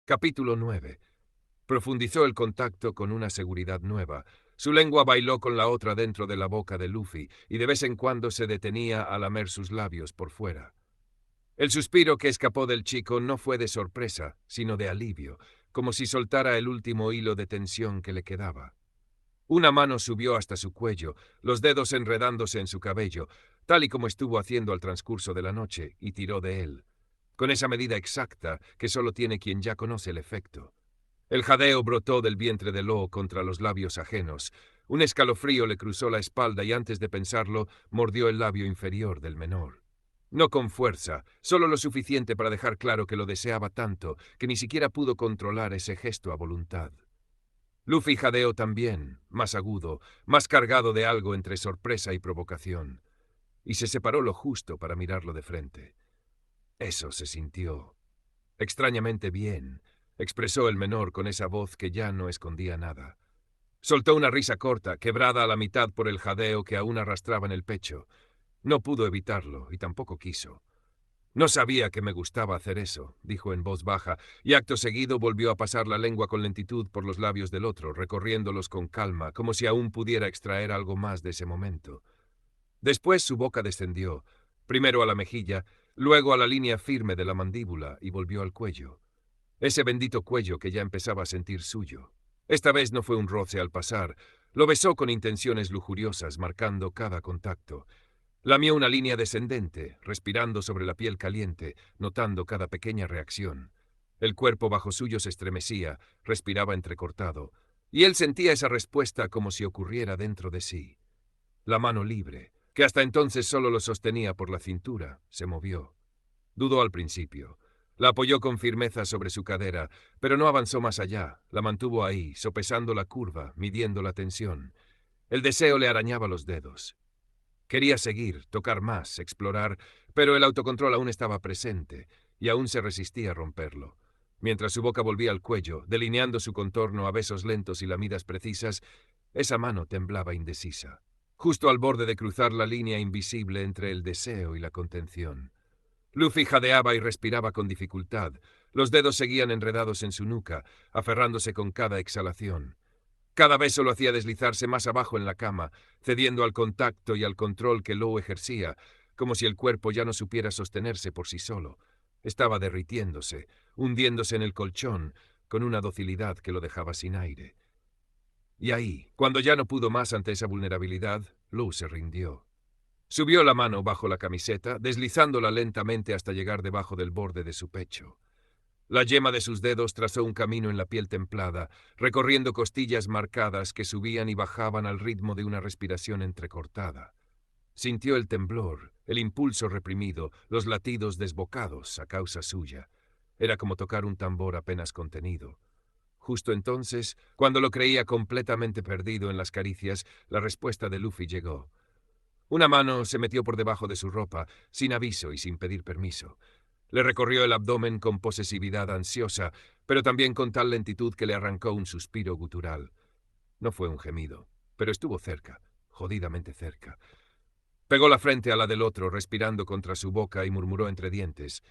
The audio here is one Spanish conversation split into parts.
Capítulo 9. Profundizó el contacto con una seguridad nueva. Su lengua bailó con la otra dentro de la boca de Luffy, y de vez en cuando se detenía a lamer sus labios por fuera. El suspiro que escapó del chico no fue de sorpresa, sino de alivio, como si soltara el último hilo de tensión que le quedaba. Una mano subió hasta su cuello, los dedos enredándose en su cabello, tal y como estuvo haciendo al transcurso de la noche, y tiró de él, con esa medida exacta que solo tiene quien ya conoce el efecto. El jadeo brotó del vientre de Law contra los labios ajenos. Un escalofrío le cruzó la espalda y antes de pensarlo, mordió el labio inferior del menor. No con fuerza, solo lo suficiente para dejar claro que lo deseaba tanto que ni siquiera pudo controlar ese gesto a voluntad. Luffy jadeó también, más agudo, más cargado de algo entre sorpresa y provocación, y se separó lo justo para mirarlo de frente. Eso se sintió extrañamente bien, expresó el menor con esa voz que ya no escondía nada. Soltó una risa corta, quebrada a la mitad por el jadeo que aún arrastraba en el pecho. No pudo evitarlo, y tampoco quiso. No sabía que me gustaba hacer eso, dijo en voz baja, y acto seguido volvió a pasar la lengua con lentitud por los labios del otro, recorriéndolos con calma, como si aún pudiera extraer algo más de ese momento. Después su boca descendió, primero a la mejilla, luego a la línea firme de la mandíbula, y volvió al cuello. Ese bendito cuello que ya empezaba a sentir suyo. Esta vez no fue un roce al pasar, lo besó con intenciones lujuriosas, marcando cada contacto. Lamió una línea descendente, respirando sobre la piel caliente, notando cada pequeña reacción. El cuerpo bajo suyo se estremecía, respiraba entrecortado, y él sentía esa respuesta como si ocurriera dentro de sí. La mano libre, que hasta entonces solo lo sostenía por la cintura, se movió. Dudó al principio. La apoyó con firmeza sobre su cadera, pero no avanzó más allá. La mantuvo ahí, sopesando la curva, midiendo la tensión. El deseo le arañaba los dedos. Quería seguir, tocar más, explorar, pero el autocontrol aún estaba presente, y aún se resistía a romperlo. Mientras su boca volvía al cuello, delineando su contorno a besos lentos y lamidas precisas, esa mano temblaba indecisa, justo al borde de cruzar la línea invisible entre el deseo y la contención. Luffy jadeaba y respiraba con dificultad. Los dedos seguían enredados en su nuca, aferrándose con cada exhalación. Cada beso lo hacía deslizarse más abajo en la cama, cediendo al contacto y al control que Law ejercía, como si el cuerpo ya no supiera sostenerse por sí solo. Estaba derritiéndose, hundiéndose en el colchón, con una docilidad que lo dejaba sin aire. Y ahí, cuando ya no pudo más ante esa vulnerabilidad, Law se rindió. Subió la mano bajo la camiseta, deslizándola lentamente hasta llegar debajo del borde de su pecho. La yema de sus dedos trazó un camino en la piel templada, recorriendo costillas marcadas que subían y bajaban al ritmo de una respiración entrecortada. Sintió el temblor, el impulso reprimido, los latidos desbocados a causa suya. Era como tocar un tambor apenas contenido. Justo entonces, cuando lo creía completamente perdido en las caricias, la respuesta de Luffy llegó. Una mano se metió por debajo de su ropa, sin aviso y sin pedir permiso. Le recorrió el abdomen con posesividad ansiosa, pero también con tal lentitud que le arrancó un suspiro gutural. No fue un gemido, pero estuvo cerca, jodidamente cerca. Pegó la frente a la del otro, respirando contra su boca, y murmuró entre dientes: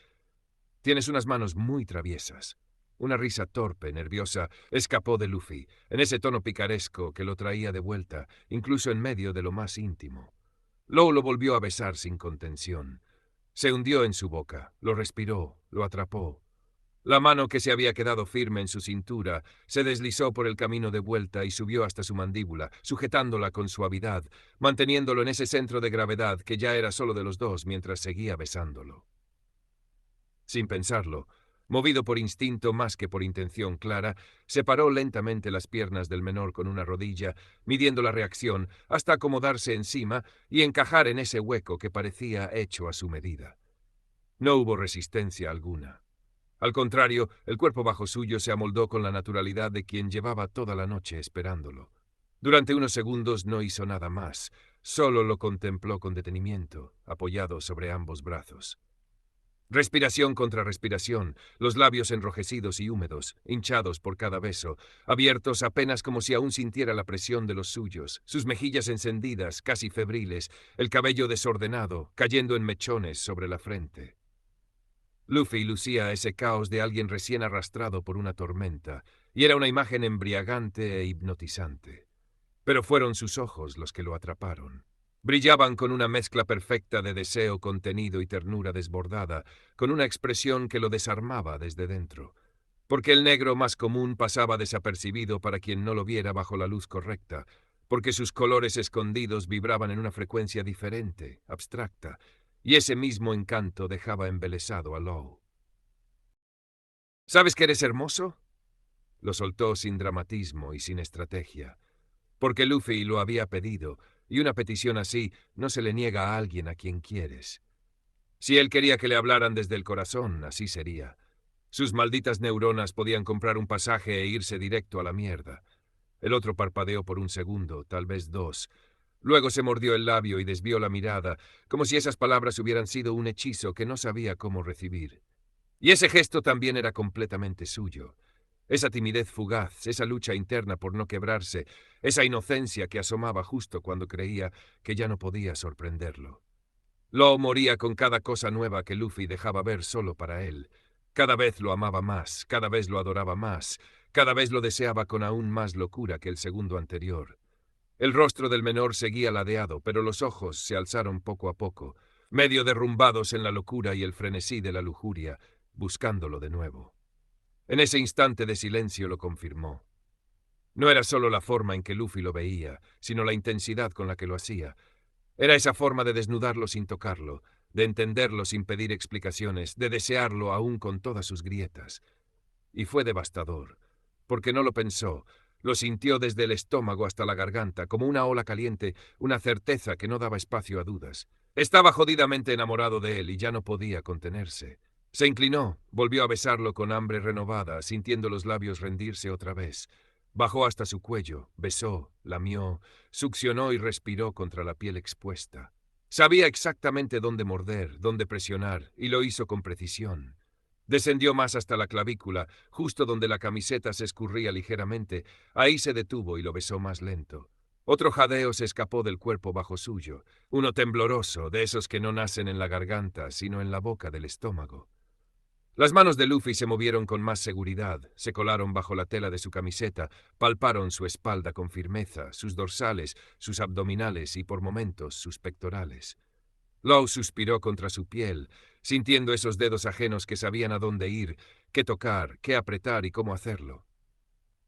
«Tienes unas manos muy traviesas». Una risa torpe, nerviosa, escapó de Luffy, en ese tono picaresco que lo traía de vuelta, incluso en medio de lo más íntimo. Law lo volvió a besar sin contención. Se hundió en su boca, lo respiró, lo atrapó. La mano que se había quedado firme en su cintura se deslizó por el camino de vuelta y subió hasta su mandíbula, sujetándola con suavidad, manteniéndolo en ese centro de gravedad que ya era solo de los dos mientras seguía besándolo. Sin pensarlo, movido por instinto más que por intención clara, separó lentamente las piernas del menor con una rodilla, midiendo la reacción hasta acomodarse encima y encajar en ese hueco que parecía hecho a su medida. No hubo resistencia alguna. Al contrario, el cuerpo bajo suyo se amoldó con la naturalidad de quien llevaba toda la noche esperándolo. Durante unos segundos no hizo nada más, solo lo contempló con detenimiento, apoyado sobre ambos brazos. Respiración contra respiración, los labios enrojecidos y húmedos, hinchados por cada beso, abiertos apenas como si aún sintiera la presión de los suyos, sus mejillas encendidas, casi febriles, el cabello desordenado, cayendo en mechones sobre la frente. Luffy lucía ese caos de alguien recién arrastrado por una tormenta, y era una imagen embriagante e hipnotizante. Pero fueron sus ojos los que lo atraparon. Brillaban con una mezcla perfecta de deseo contenido y ternura desbordada, con una expresión que lo desarmaba desde dentro. Porque el negro más común pasaba desapercibido para quien no lo viera bajo la luz correcta, porque sus colores escondidos vibraban en una frecuencia diferente, abstracta, y ese mismo encanto dejaba embelesado a Law. ¿Sabes que eres hermoso? Lo soltó sin dramatismo y sin estrategia, porque Luffy lo había pedido, y una petición así no se le niega a alguien a quien quieres. Si él quería que le hablaran desde el corazón, así sería. Sus malditas neuronas podían comprar un pasaje e irse directo a la mierda. El otro parpadeó por un segundo, tal vez dos. Luego se mordió el labio y desvió la mirada, como si esas palabras hubieran sido un hechizo que no sabía cómo recibir. Y ese gesto también era completamente suyo. Esa timidez fugaz, esa lucha interna por no quebrarse, esa inocencia que asomaba justo cuando creía que ya no podía sorprenderlo. Law moría con cada cosa nueva que Luffy dejaba ver solo para él. Cada vez lo amaba más, cada vez lo adoraba más, cada vez lo deseaba con aún más locura que el segundo anterior. El rostro del menor seguía ladeado, pero los ojos se alzaron poco a poco, medio derrumbados en la locura y el frenesí de la lujuria, buscándolo de nuevo. En ese instante de silencio lo confirmó. No era solo la forma en que Luffy lo veía, sino la intensidad con la que lo hacía. Era esa forma de desnudarlo sin tocarlo, de entenderlo sin pedir explicaciones, de desearlo aún con todas sus grietas. Y fue devastador, porque no lo pensó, lo sintió desde el estómago hasta la garganta, como una ola caliente, una certeza que no daba espacio a dudas. Estaba jodidamente enamorado de él y ya no podía contenerse. Se inclinó, volvió a besarlo con hambre renovada, sintiendo los labios rendirse otra vez. Bajó hasta su cuello, besó, lamió, succionó y respiró contra la piel expuesta. Sabía exactamente dónde morder, dónde presionar, y lo hizo con precisión. Descendió más hasta la clavícula, justo donde la camiseta se escurría ligeramente. Ahí se detuvo y lo besó más lento. Otro jadeo se escapó del cuerpo bajo suyo, uno tembloroso, de esos que no nacen en la garganta, sino en la boca del estómago. Las manos de Luffy se movieron con más seguridad, se colaron bajo la tela de su camiseta, palparon su espalda con firmeza, sus dorsales, sus abdominales y, por momentos, sus pectorales. Law suspiró contra su piel, sintiendo esos dedos ajenos que sabían a dónde ir, qué tocar, qué apretar y cómo hacerlo.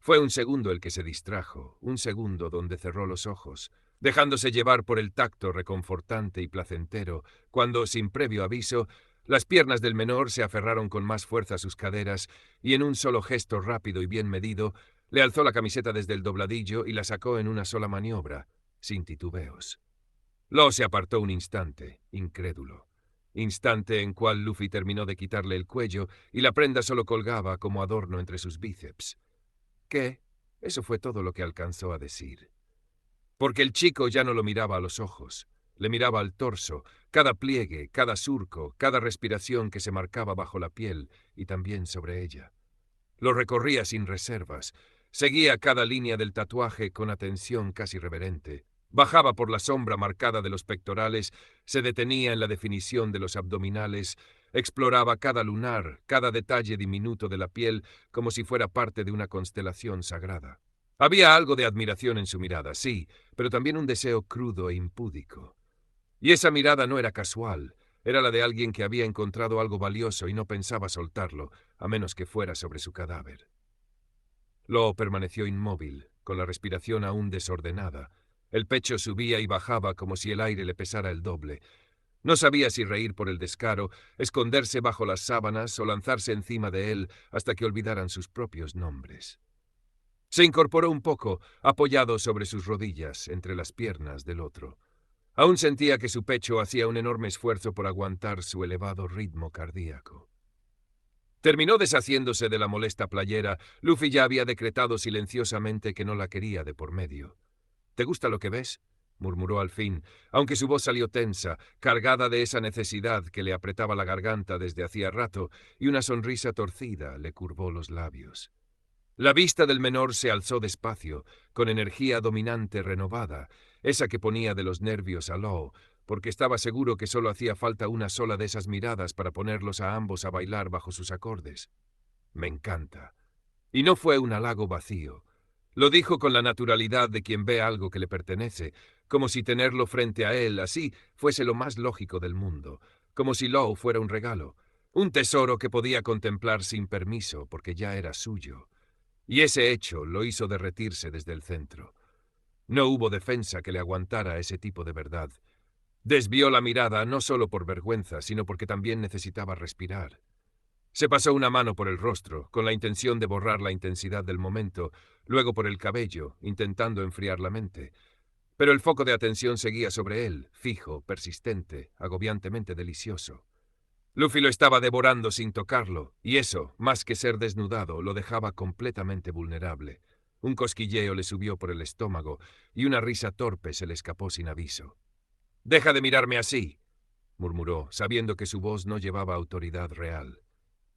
Fue un segundo el que se distrajo, un segundo donde cerró los ojos, dejándose llevar por el tacto reconfortante y placentero, cuando, sin previo aviso, las piernas del menor se aferraron con más fuerza a sus caderas y en un solo gesto rápido y bien medido, le alzó la camiseta desde el dobladillo y la sacó en una sola maniobra, sin titubeos. Law se apartó un instante, incrédulo. Instante en cual Luffy terminó de quitarle el cuello y la prenda solo colgaba como adorno entre sus bíceps. ¿Qué? Eso fue todo lo que alcanzó a decir. Porque el chico ya no lo miraba a los ojos, le miraba al torso, cada pliegue, cada surco, cada respiración que se marcaba bajo la piel y también sobre ella. Lo recorría sin reservas, seguía cada línea del tatuaje con atención casi reverente. Bajaba por la sombra marcada de los pectorales, se detenía en la definición de los abdominales, exploraba cada lunar, cada detalle diminuto de la piel como si fuera parte de una constelación sagrada. Había algo de admiración en su mirada, sí, pero también un deseo crudo e impúdico. Y esa mirada no era casual, era la de alguien que había encontrado algo valioso y no pensaba soltarlo, a menos que fuera sobre su cadáver. Law permaneció inmóvil, con la respiración aún desordenada. El pecho subía y bajaba como si el aire le pesara el doble. No sabía si reír por el descaro, esconderse bajo las sábanas o lanzarse encima de él hasta que olvidaran sus propios nombres. Se incorporó un poco, apoyado sobre sus rodillas, entre las piernas del otro. Aún sentía que su pecho hacía un enorme esfuerzo por aguantar su elevado ritmo cardíaco. Terminó deshaciéndose de la molesta playera. Luffy ya había decretado silenciosamente que no la quería de por medio. ¿Te gusta lo que ves?, murmuró al fin, aunque su voz salió tensa, cargada de esa necesidad que le apretaba la garganta desde hacía rato, y una sonrisa torcida le curvó los labios. La vista del menor se alzó despacio, con energía dominante renovada, esa que ponía de los nervios a Law, porque estaba seguro que solo hacía falta una sola de esas miradas para ponerlos a ambos a bailar bajo sus acordes. Me encanta. Y no fue un halago vacío. Lo dijo con la naturalidad de quien ve algo que le pertenece, como si tenerlo frente a él así fuese lo más lógico del mundo, como si Law fuera un regalo, un tesoro que podía contemplar sin permiso porque ya era suyo. Y ese hecho lo hizo derretirse desde el centro. No hubo defensa que le aguantara ese tipo de verdad. Desvió la mirada no solo por vergüenza, sino porque también necesitaba respirar. Se pasó una mano por el rostro, con la intención de borrar la intensidad del momento, luego por el cabello, intentando enfriar la mente. Pero el foco de atención seguía sobre él, fijo, persistente, agobiantemente delicioso. Luffy lo estaba devorando sin tocarlo, y eso, más que ser desnudado, lo dejaba completamente vulnerable. Un cosquilleo le subió por el estómago, y una risa torpe se le escapó sin aviso. «Deja de mirarme así», murmuró, sabiendo que su voz no llevaba autoridad real.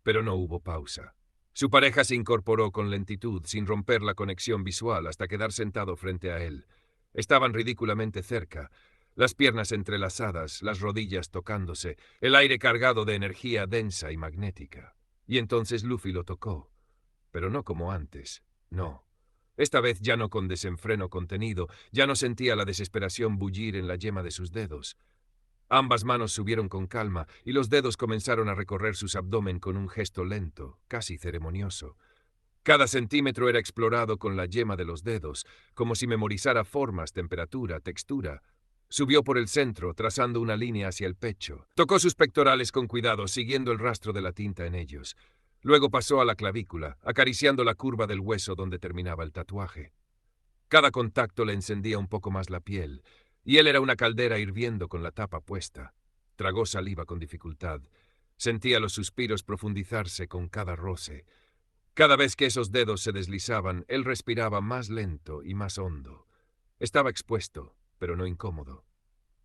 Pero no hubo pausa. Su pareja se incorporó con lentitud, sin romper la conexión visual, hasta quedar sentado frente a él. Estaban ridículamente cerca, las piernas entrelazadas, las rodillas tocándose, el aire cargado de energía densa y magnética. Y entonces Luffy lo tocó. Pero no como antes, no. Esta vez ya no con desenfreno contenido, ya no sentía la desesperación bullir en la yema de sus dedos. Ambas manos subieron con calma y los dedos comenzaron a recorrer su abdomen con un gesto lento, casi ceremonioso. Cada centímetro era explorado con la yema de los dedos, como si memorizara formas, temperatura, textura. Subió por el centro, trazando una línea hacia el pecho. Tocó sus pectorales con cuidado, siguiendo el rastro de la tinta en ellos. Luego pasó a la clavícula, acariciando la curva del hueso donde terminaba el tatuaje. Cada contacto le encendía un poco más la piel, y él era una caldera hirviendo con la tapa puesta. Tragó saliva con dificultad. Sentía los suspiros profundizarse con cada roce. Cada vez que esos dedos se deslizaban, él respiraba más lento y más hondo. Estaba expuesto, pero no incómodo.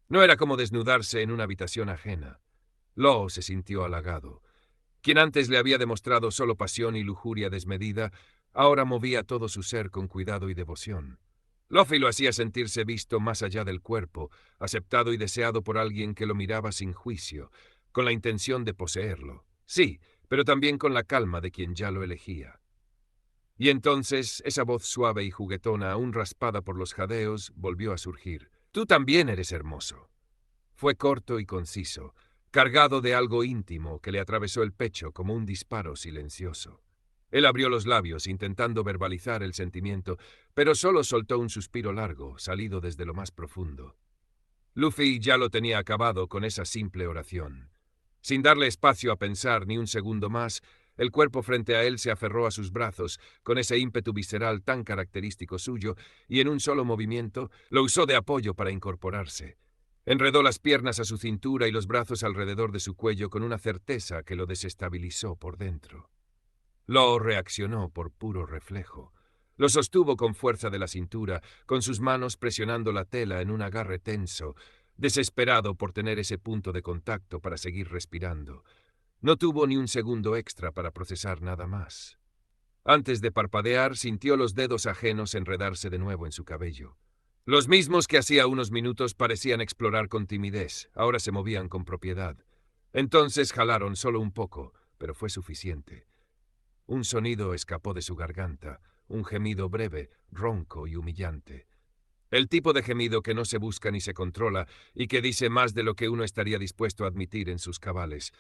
No era como desnudarse en una habitación ajena. Law se sintió halagado. Quien antes le había demostrado solo pasión y lujuria desmedida, ahora movía todo su ser con cuidado y devoción. Luffy lo hacía sentirse visto más allá del cuerpo, aceptado y deseado por alguien que lo miraba sin juicio, con la intención de poseerlo. Sí, pero también con la calma de quien ya lo elegía. Y entonces esa voz suave y juguetona, aún raspada por los jadeos, volvió a surgir. «Tú también eres hermoso». Fue corto y conciso, cargado de algo íntimo que le atravesó el pecho como un disparo silencioso. Él abrió los labios intentando verbalizar el sentimiento, pero solo soltó un suspiro largo, salido desde lo más profundo. Luffy ya lo tenía acabado con esa simple oración. Sin darle espacio a pensar ni un segundo más, el cuerpo frente a él se aferró a sus brazos con ese ímpetu visceral tan característico suyo y en un solo movimiento lo usó de apoyo para incorporarse. Enredó las piernas a su cintura y los brazos alrededor de su cuello con una certeza que lo desestabilizó por dentro. Law reaccionó por puro reflejo. Lo sostuvo con fuerza de la cintura, con sus manos presionando la tela en un agarre tenso, desesperado por tener ese punto de contacto para seguir respirando. No tuvo ni un segundo extra para procesar nada más. Antes de parpadear, sintió los dedos ajenos enredarse de nuevo en su cabello. Los mismos que hacía unos minutos parecían explorar con timidez, ahora se movían con propiedad. Entonces jalaron solo un poco, pero fue suficiente. Un sonido escapó de su garganta, un gemido breve, ronco y humillante. El tipo de gemido que no se busca ni se controla y que dice más de lo que uno estaría dispuesto a admitir en sus cabales.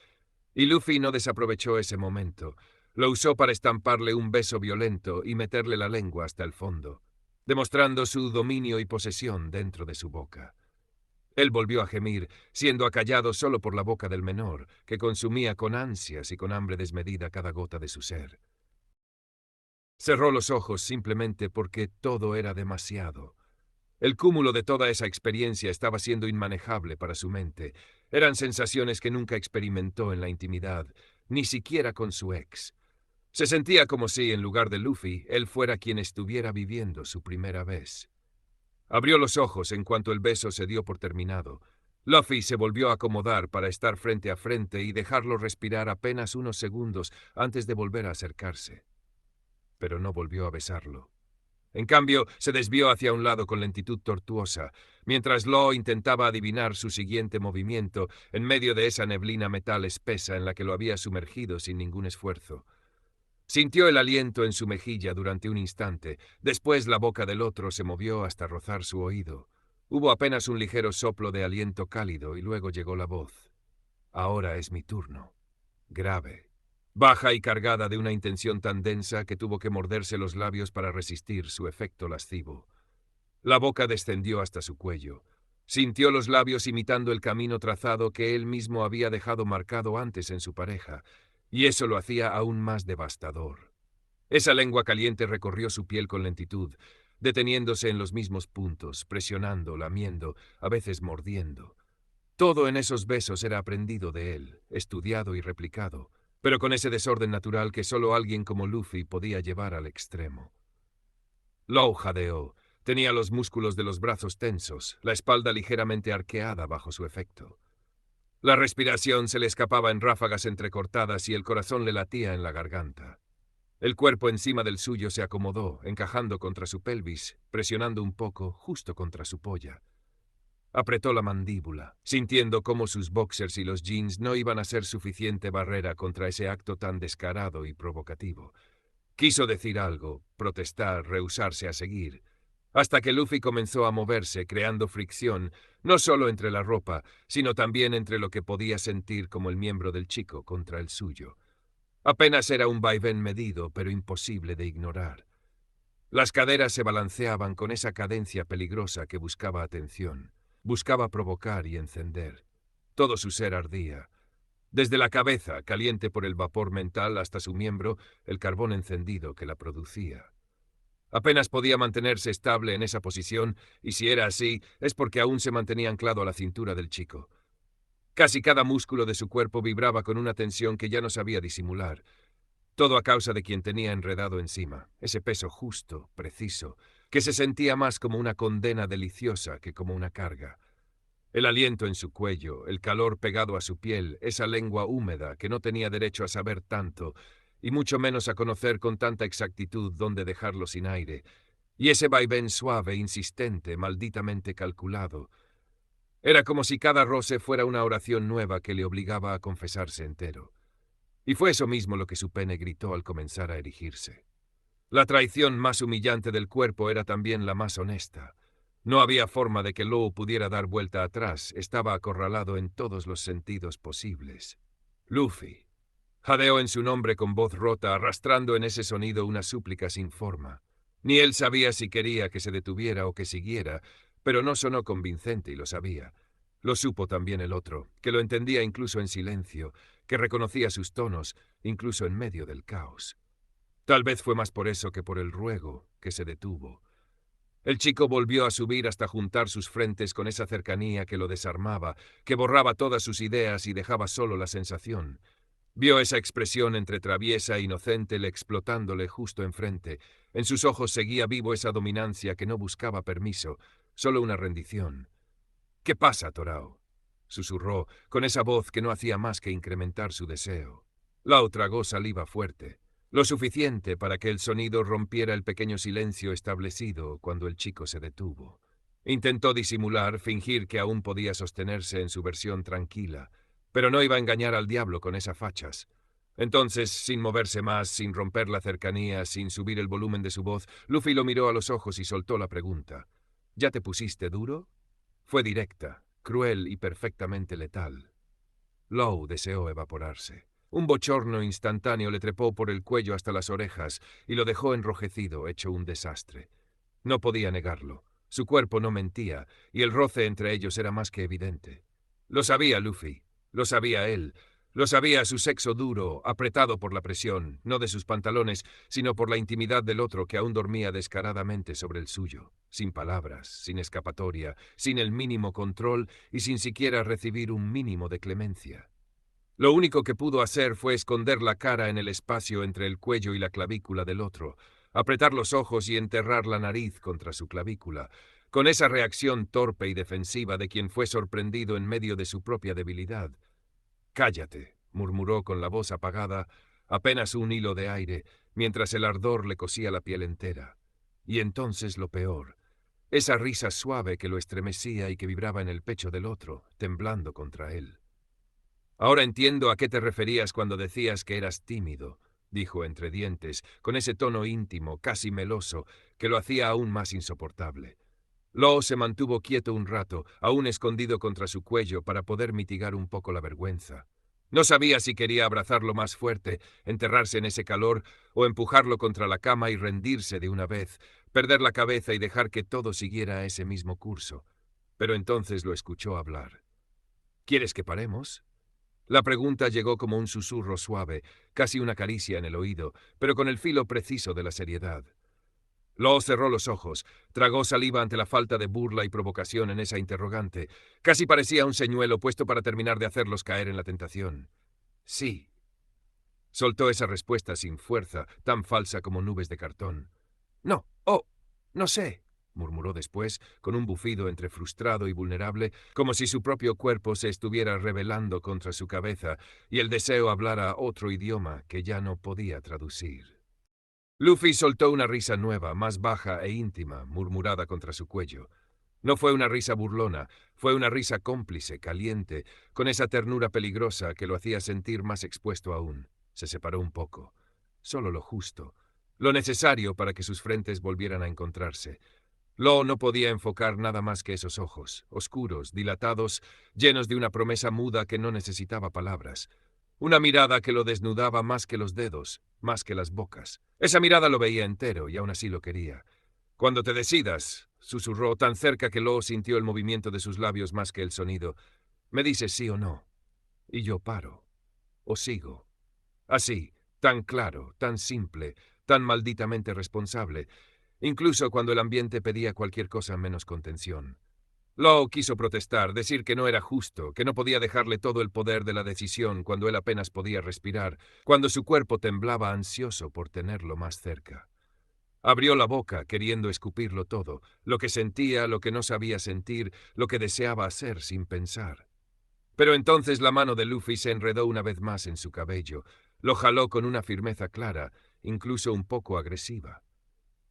Y Luffy no desaprovechó ese momento. Lo usó para estamparle un beso violento y meterle la lengua hasta el fondo, demostrando su dominio y posesión dentro de su boca. Él volvió a gemir, siendo acallado solo por la boca del menor, que consumía con ansias y con hambre desmedida cada gota de su ser. Cerró los ojos simplemente porque todo era demasiado. El cúmulo de toda esa experiencia estaba siendo inmanejable para su mente. Eran sensaciones que nunca experimentó en la intimidad, ni siquiera con su ex. Se sentía como si, en lugar de Luffy, él fuera quien estuviera viviendo su primera vez. Abrió los ojos en cuanto el beso se dio por terminado. Luffy se volvió a acomodar para estar frente a frente y dejarlo respirar apenas unos segundos antes de volver a acercarse. Pero no volvió a besarlo. En cambio, se desvió hacia un lado con lentitud tortuosa, mientras Law intentaba adivinar su siguiente movimiento en medio de esa neblina metal espesa en la que lo había sumergido sin ningún esfuerzo. Sintió el aliento en su mejilla durante un instante, después la boca del otro se movió hasta rozar su oído. Hubo apenas un ligero soplo de aliento cálido y luego llegó la voz. Ahora es mi turno. Grave. Baja y cargada de una intención tan densa que tuvo que morderse los labios para resistir su efecto lascivo. La boca descendió hasta su cuello. Sintió los labios imitando el camino trazado que él mismo había dejado marcado antes en su pareja, y eso lo hacía aún más devastador. Esa lengua caliente recorrió su piel con lentitud, deteniéndose en los mismos puntos, presionando, lamiendo, a veces mordiendo. Todo en esos besos era aprendido de él, estudiado y replicado, pero con ese desorden natural que solo alguien como Luffy podía llevar al extremo. Law jadeó. Tenía los músculos de los brazos tensos, la espalda ligeramente arqueada bajo su efecto. La respiración se le escapaba en ráfagas entrecortadas y el corazón le latía en la garganta. El cuerpo encima del suyo se acomodó, encajando contra su pelvis, presionando un poco, justo contra su polla. Apretó la mandíbula, sintiendo cómo sus boxers y los jeans no iban a ser suficiente barrera contra ese acto tan descarado y provocativo. Quiso decir algo, protestar, rehusarse a seguir, hasta que Luffy comenzó a moverse, creando fricción, no solo entre la ropa, sino también entre lo que podía sentir como el miembro del chico contra el suyo. Apenas era un vaivén medido, pero imposible de ignorar. Las caderas se balanceaban con esa cadencia peligrosa que buscaba atención, buscaba provocar y encender. Todo su ser ardía. Desde la cabeza, caliente por el vapor mental, hasta su miembro, el carbón encendido que la producía. Apenas podía mantenerse estable en esa posición, y si era así, es porque aún se mantenía anclado a la cintura del chico. Casi cada músculo de su cuerpo vibraba con una tensión que ya no sabía disimular. Todo a causa de quien tenía enredado encima, ese peso justo, preciso, que se sentía más como una condena deliciosa que como una carga. El aliento en su cuello, el calor pegado a su piel, esa lengua húmeda que no tenía derecho a saber tanto, y mucho menos a conocer con tanta exactitud dónde dejarlo sin aire, y ese vaivén suave, insistente, malditamente calculado. Era como si cada roce fuera una oración nueva que le obligaba a confesarse entero. Y fue eso mismo lo que su pene gritó al comenzar a erigirse. La traición más humillante del cuerpo era también la más honesta. No había forma de que Law pudiera dar vuelta atrás, estaba acorralado en todos los sentidos posibles. Luffy. Jadeó en su nombre con voz rota, arrastrando en ese sonido una súplica sin forma. Ni él sabía si quería que se detuviera o que siguiera, pero no sonó convincente y lo sabía. Lo supo también el otro, que lo entendía incluso en silencio, que reconocía sus tonos, incluso en medio del caos. Tal vez fue más por eso que por el ruego, que se detuvo. El chico volvió a subir hasta juntar sus frentes con esa cercanía que lo desarmaba, que borraba todas sus ideas y dejaba solo la sensación. Vio esa expresión entre traviesa e inocente explotándole justo enfrente. En sus ojos seguía vivo esa dominancia que no buscaba permiso, solo una rendición. «¿Qué pasa, Torao?», susurró, con esa voz que no hacía más que incrementar su deseo. Lau tragó saliva fuerte, lo suficiente para que el sonido rompiera el pequeño silencio establecido cuando el chico se detuvo. Intentó disimular, fingir que aún podía sostenerse en su versión tranquila, pero no iba a engañar al diablo con esas fachas. Entonces, sin moverse más, sin romper la cercanía, sin subir el volumen de su voz, Luffy lo miró a los ojos y soltó la pregunta. «¿Ya te pusiste duro?». Fue directa, cruel y perfectamente letal. Law deseó evaporarse. Un bochorno instantáneo le trepó por el cuello hasta las orejas y lo dejó enrojecido, hecho un desastre. No podía negarlo. Su cuerpo no mentía, y el roce entre ellos era más que evidente. Lo sabía Luffy, lo sabía él, lo sabía su sexo duro, apretado por la presión, no de sus pantalones, sino por la intimidad del otro que aún dormía descaradamente sobre el suyo, sin palabras, sin escapatoria, sin el mínimo control y sin siquiera recibir un mínimo de clemencia. Lo único que pudo hacer fue esconder la cara en el espacio entre el cuello y la clavícula del otro, apretar los ojos y enterrar la nariz contra su clavícula, con esa reacción torpe y defensiva de quien fue sorprendido en medio de su propia debilidad. «Cállate», murmuró con la voz apagada, apenas un hilo de aire, mientras el ardor le cosía la piel entera. Y entonces lo peor, esa risa suave que lo estremecía y que vibraba en el pecho del otro, temblando contra él. «Ahora entiendo a qué te referías cuando decías que eras tímido», dijo entre dientes, con ese tono íntimo, casi meloso, que lo hacía aún más insoportable. Law se mantuvo quieto un rato, aún escondido contra su cuello, para poder mitigar un poco la vergüenza. No sabía si quería abrazarlo más fuerte, enterrarse en ese calor, o empujarlo contra la cama y rendirse de una vez, perder la cabeza y dejar que todo siguiera ese mismo curso. Pero entonces lo escuchó hablar. «¿Quieres que paremos?» La pregunta llegó como un susurro suave, casi una caricia en el oído, pero con el filo preciso de la seriedad. Law cerró los ojos, tragó saliva ante la falta de burla y provocación en esa interrogante. Casi parecía un señuelo puesto para terminar de hacerlos caer en la tentación. «Sí». Soltó esa respuesta sin fuerza, tan falsa como nubes de cartón. «No, no sé», murmuró después, con un bufido entre frustrado y vulnerable, como si su propio cuerpo se estuviera rebelando contra su cabeza y el deseo hablara otro idioma que ya no podía traducir. Luffy soltó una risa nueva, más baja e íntima, murmurada contra su cuello. No fue una risa burlona, fue una risa cómplice, caliente, con esa ternura peligrosa que lo hacía sentir más expuesto aún. Se separó un poco. Solo lo justo, lo necesario para que sus frentes volvieran a encontrarse. Law no podía enfocar nada más que esos ojos, oscuros, dilatados, llenos de una promesa muda que no necesitaba palabras. Una mirada que lo desnudaba más que los dedos, más que las bocas. Esa mirada lo veía entero y aún así lo quería. «Cuando te decidas», susurró tan cerca que Law sintió el movimiento de sus labios más que el sonido, «me dices sí o no. Y yo paro. O sigo». Así, tan claro, tan simple, tan malditamente responsable, incluso cuando el ambiente pedía cualquier cosa menos contención. Law quiso protestar, decir que no era justo, que no podía dejarle todo el poder de la decisión cuando él apenas podía respirar, cuando su cuerpo temblaba ansioso por tenerlo más cerca. Abrió la boca, queriendo escupirlo todo, lo que sentía, lo que no sabía sentir, lo que deseaba hacer sin pensar. Pero entonces la mano de Luffy se enredó una vez más en su cabello, lo jaló con una firmeza clara, incluso un poco agresiva.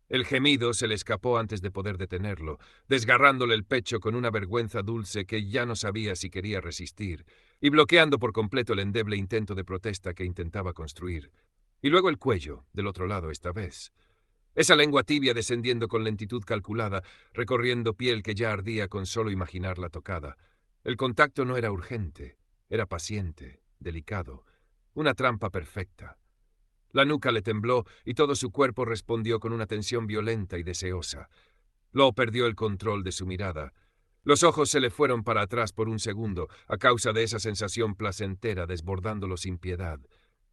El gemido se le escapó antes de poder detenerlo, desgarrándole el pecho con una vergüenza dulce que ya no sabía si quería resistir, y bloqueando por completo el endeble intento de protesta que intentaba construir. Y luego el cuello, del otro lado esta vez. Esa lengua tibia descendiendo con lentitud calculada, recorriendo piel que ya ardía con solo imaginar la tocada. El contacto no era urgente, era paciente, delicado, una trampa perfecta. La nuca le tembló y todo su cuerpo respondió con una tensión violenta y deseosa. Law perdió el control de su mirada. Los ojos se le fueron para atrás por un segundo, a causa de esa sensación placentera desbordándolo sin piedad.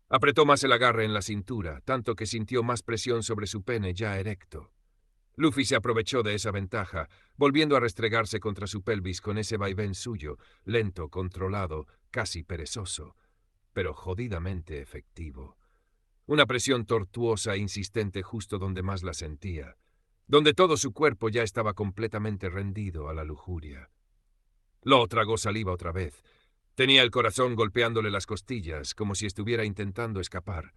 Apretó más el agarre en la cintura, tanto que sintió más presión sobre su pene ya erecto. Luffy se aprovechó de esa ventaja, volviendo a restregarse contra su pelvis con ese vaivén suyo, lento, controlado, casi perezoso, pero jodidamente efectivo. Una presión tortuosa e insistente justo donde más la sentía, donde todo su cuerpo ya estaba completamente rendido a la lujuria. Lo tragó saliva otra vez. Tenía el corazón golpeándole las costillas, como si estuviera intentando escapar.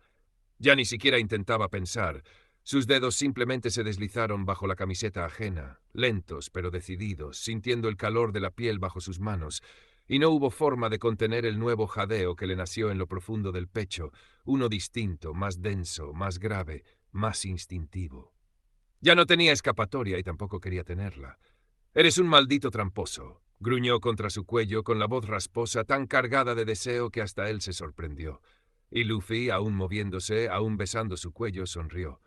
Ya ni siquiera intentaba pensar. Sus dedos simplemente se deslizaron bajo la camiseta ajena, lentos pero decididos, sintiendo el calor de la piel bajo sus manos, y no hubo forma de contener el nuevo jadeo que le nació en lo profundo del pecho, uno distinto, más denso, más grave, más instintivo. Ya no tenía escapatoria y tampoco quería tenerla. «Eres un maldito tramposo», gruñó contra su cuello con la voz rasposa tan cargada de deseo que hasta él se sorprendió. Y Luffy, aún moviéndose, aún besando su cuello, sonrió.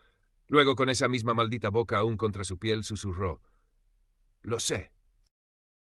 Luego, con esa misma maldita boca aún contra su piel, susurró: «Lo sé».